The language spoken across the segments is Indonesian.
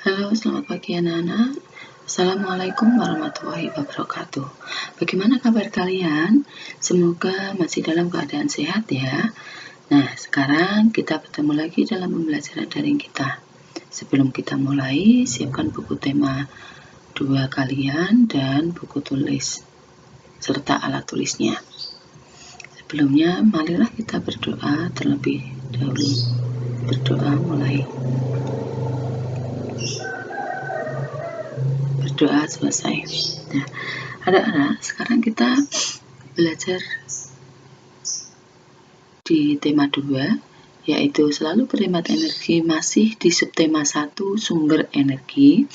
Halo, selamat pagi anak-anak. Assalamualaikum warahmatullahi wabarakatuh. Bagaimana kabar kalian? Semoga masih dalam keadaan sehat ya. Nah, sekarang kita bertemu lagi dalam pembelajaran daring kita. Sebelum kita mulai, siapkan buku tema 2 kalian dan buku tulis serta alat tulisnya. Sebelumnya, marilah kita berdoa terlebih dahulu. Berdoa mulai. Berdoa selesai. Nah, anak-anak, sekarang kita belajar di tema 2, yaitu selalu berhemat energi, masih di subtema 1, sumber energi.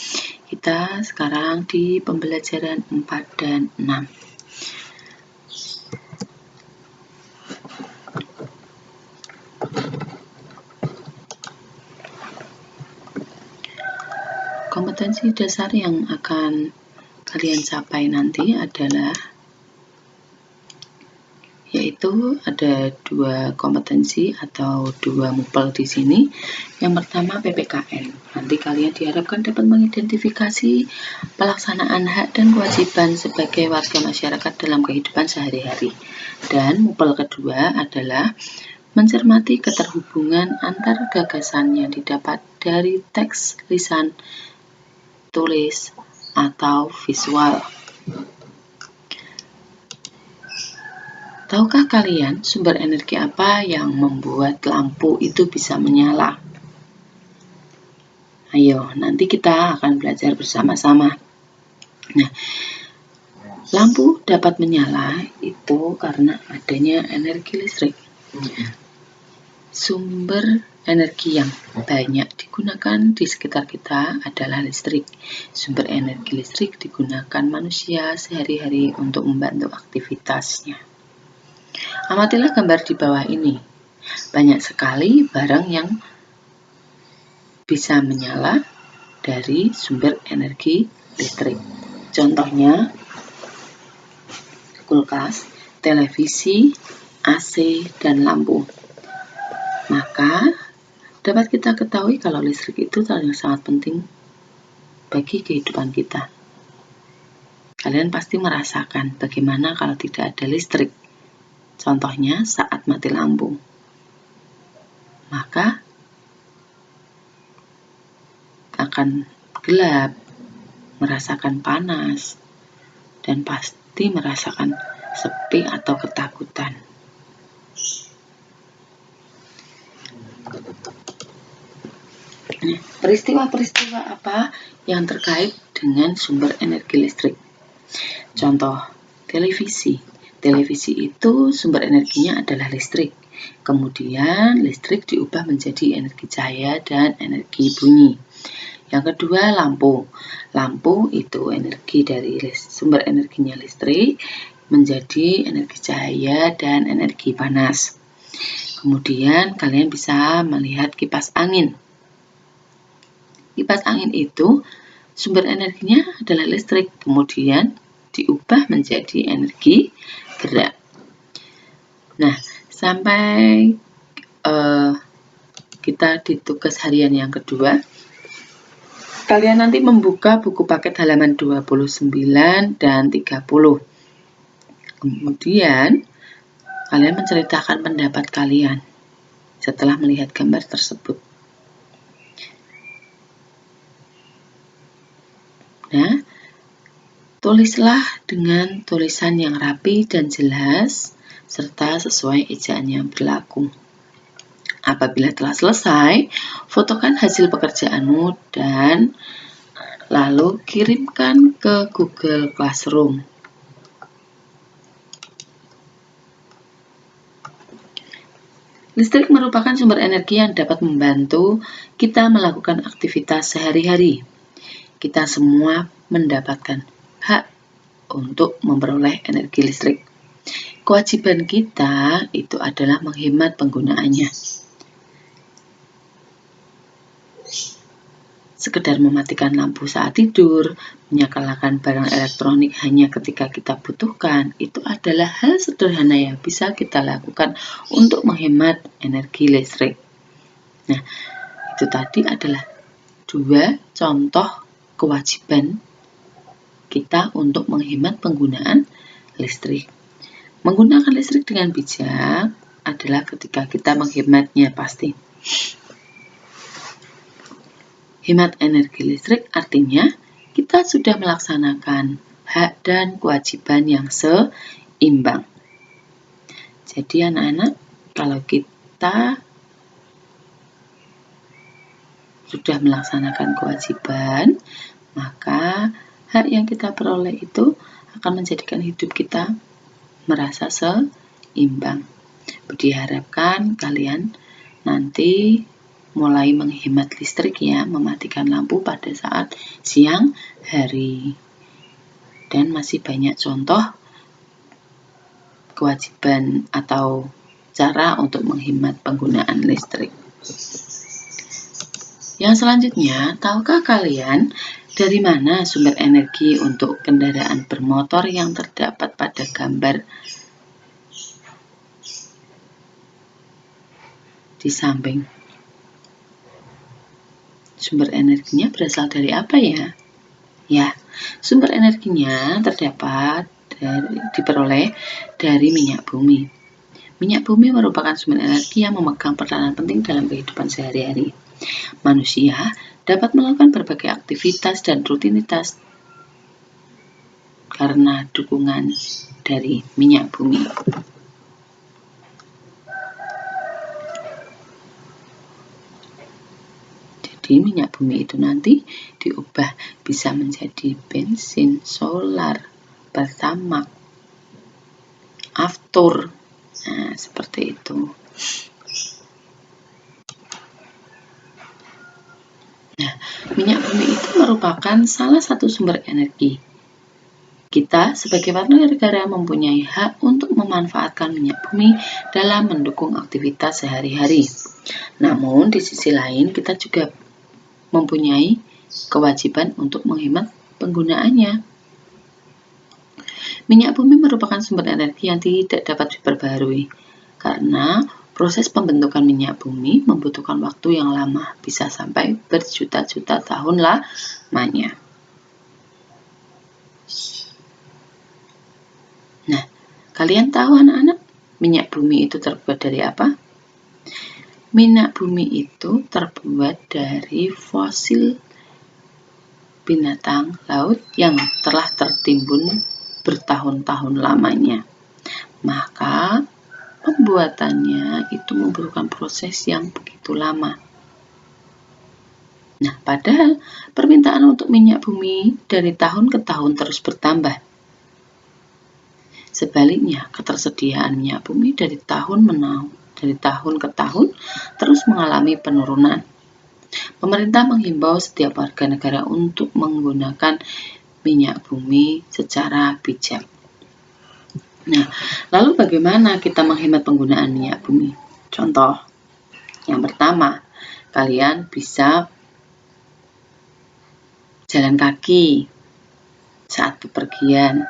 Kita sekarang di pembelajaran 4 dan 6. Kompetensi dasar yang akan kalian capai nanti adalah yaitu ada 2 kompetensi atau 2 mupel di sini. Yang pertama PPKN. Nanti kalian diharapkan dapat mengidentifikasi pelaksanaan hak dan kewajiban sebagai warga masyarakat dalam kehidupan sehari-hari. Dan mupel kedua adalah mencermati keterhubungan antar gagasan yang didapat dari teks, lisan, tulis, atau visual. Tahukah kalian sumber energi apa yang membuat lampu itu bisa menyala? Ayo, nanti kita akan belajar bersama-sama. Nah, lampu dapat menyala itu karena adanya energi listrik. Sumber energi yang banyak digunakan di sekitar kita adalah listrik. Sumber energi listrik digunakan manusia sehari-hari untuk membantu aktivitasnya. Amatilah gambar di bawah ini. Banyak sekali barang yang bisa menyala dari sumber energi listrik. Contohnya, kulkas, televisi, AC, dan lampu. Maka, dapat kita ketahui kalau listrik itu sangat penting bagi kehidupan kita. Kalian pasti merasakan bagaimana kalau tidak ada listrik. Contohnya saat mati lampu. Maka akan gelap, merasakan panas, dan pasti merasakan sepi atau ketakutan. Peristiwa-peristiwa apa yang terkait dengan sumber energi listrik? Contoh, televisi. Televisi itu sumber energinya adalah listrik. Kemudian listrik diubah menjadi energi cahaya dan energi bunyi. Yang kedua, lampu. Lampu itu energi dari sumber energinya listrik menjadi energi cahaya dan energi panas. Kemudian kalian bisa melihat kipas angin. Kipas angin itu sumber energinya adalah listrik, kemudian diubah menjadi energi gerak. Nah, sampai kita di tugas harian yang kedua, kalian nanti membuka buku paket halaman 29 dan 30. Kemudian, kalian menceritakan pendapat kalian setelah melihat gambar tersebut. Nah, tulislah dengan tulisan yang rapi dan jelas, serta sesuai ejaan yang berlaku. Apabila telah selesai, fotokan hasil pekerjaanmu dan lalu kirimkan ke Google Classroom. Listrik merupakan sumber energi yang dapat membantu kita melakukan aktivitas sehari-hari. Kita semua mendapatkan hak untuk memperoleh energi listrik. Kewajiban kita itu adalah menghemat penggunaannya. Sekedar mematikan lampu saat tidur, menyalakan barang elektronik hanya ketika kita butuhkan, itu adalah hal sederhana yang bisa kita lakukan untuk menghemat energi listrik. Nah, itu tadi adalah 2 contoh kewajiban kita untuk menghemat penggunaan listrik. Menggunakan listrik dengan bijak adalah ketika kita menghematnya pasti. Hemat energi listrik artinya kita sudah melaksanakan hak dan kewajiban yang seimbang. Jadi anak-anak, kalau kita sudah melaksanakan kewajiban, maka hak yang kita peroleh itu akan menjadikan hidup kita merasa seimbang. Diharapkan kalian nanti mulai menghemat listrik ya, mematikan lampu pada saat siang hari. Dan masih banyak contoh kewajiban atau cara untuk menghemat penggunaan listrik. Yang selanjutnya, tahukah kalian dari mana sumber energi untuk kendaraan bermotor yang terdapat pada gambar di samping? Sumber energinya berasal dari apa ya? Ya, sumber energinya diperoleh dari minyak bumi. Minyak bumi merupakan sumber energi yang memegang peranan penting dalam kehidupan sehari-hari. Manusia dapat melakukan berbagai aktivitas dan rutinitas karena dukungan dari minyak bumi. Jadi minyak bumi itu nanti diubah bisa menjadi bensin, solar, pertamax, aftur. Nah, seperti itu. Nah, minyak bumi itu merupakan salah satu sumber energi. Kita sebagai warga negara mempunyai hak untuk memanfaatkan minyak bumi dalam mendukung aktivitas sehari-hari. Namun, di sisi lain kita juga mempunyai kewajiban untuk menghemat penggunaannya. Minyak bumi merupakan sumber energi yang tidak dapat diperbarui karena proses pembentukan minyak bumi membutuhkan waktu yang lama, bisa sampai berjuta-juta tahun lamanya. Nah, kalian tahu anak-anak, minyak bumi itu terbuat dari apa? Minyak bumi itu terbuat dari fosil binatang laut yang telah tertimbun bertahun-tahun lamanya. Maka pembuatannya itu memerlukan proses yang begitu lama. Nah, padahal permintaan untuk minyak bumi dari tahun ke tahun terus bertambah. Sebaliknya, ketersediaan minyak bumi dari tahun ke tahun terus mengalami penurunan. Pemerintah menghimbau setiap warga negara untuk menggunakan minyak bumi secara bijak. Nah, lalu bagaimana kita menghemat penggunaan minyak bumi? Contoh, yang pertama, kalian bisa jalan kaki saat bepergian,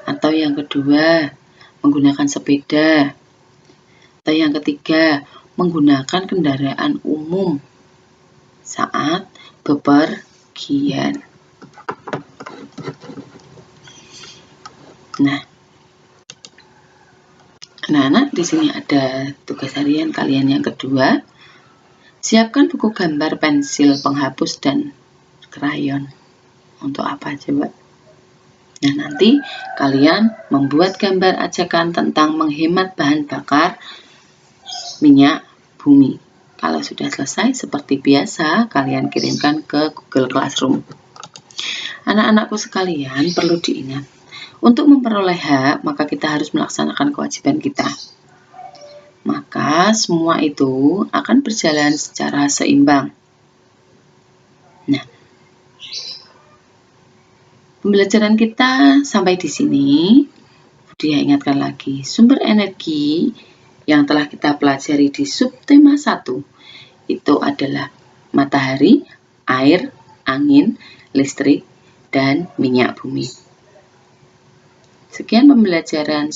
atau yang kedua, menggunakan sepeda, atau yang ketiga, menggunakan kendaraan umum saat bepergian. Nah, anak-anak, di sini ada tugas harian kalian yang kedua. Siapkan buku gambar, pensil, penghapus, dan krayon. Untuk apa coba? Nah, nanti kalian membuat gambar ajakan tentang menghemat bahan bakar minyak bumi. Kalau sudah selesai, seperti biasa, kalian kirimkan ke Google Classroom. Anak-anakku sekalian, perlu diingat, untuk memperoleh hak, maka kita harus melaksanakan kewajiban kita. Maka semua itu akan berjalan secara seimbang. Nah, pembelajaran kita sampai di sini. Dia ingatkan lagi, sumber energi yang telah kita pelajari di subtema 1 itu adalah matahari, air, angin, listrik, dan minyak bumi. Sekian pembelajaran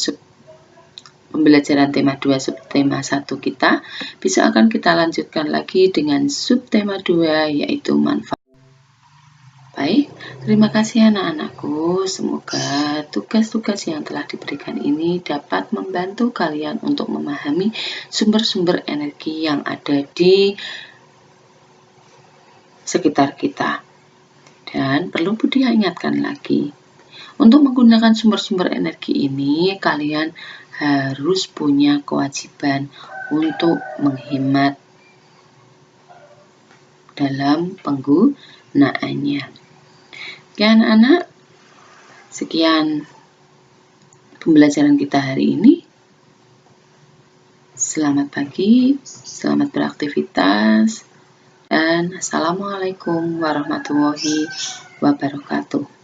tema 2 subtema 1 kita. Bisa akan kita lanjutkan lagi dengan subtema 2 yaitu manfaat. Baik, terima kasih anak-anakku. Semoga tugas-tugas yang telah diberikan ini dapat membantu kalian untuk memahami sumber-sumber energi yang ada di sekitar kita. Dan perlu Budi ingatkan lagi, untuk menggunakan sumber-sumber energi ini, kalian harus punya kewajiban untuk menghemat dalam penggunaannya. Oke anak-anak, sekian pembelajaran kita hari ini. Selamat pagi, selamat beraktivitas, dan Assalamualaikum warahmatullahi wabarakatuh.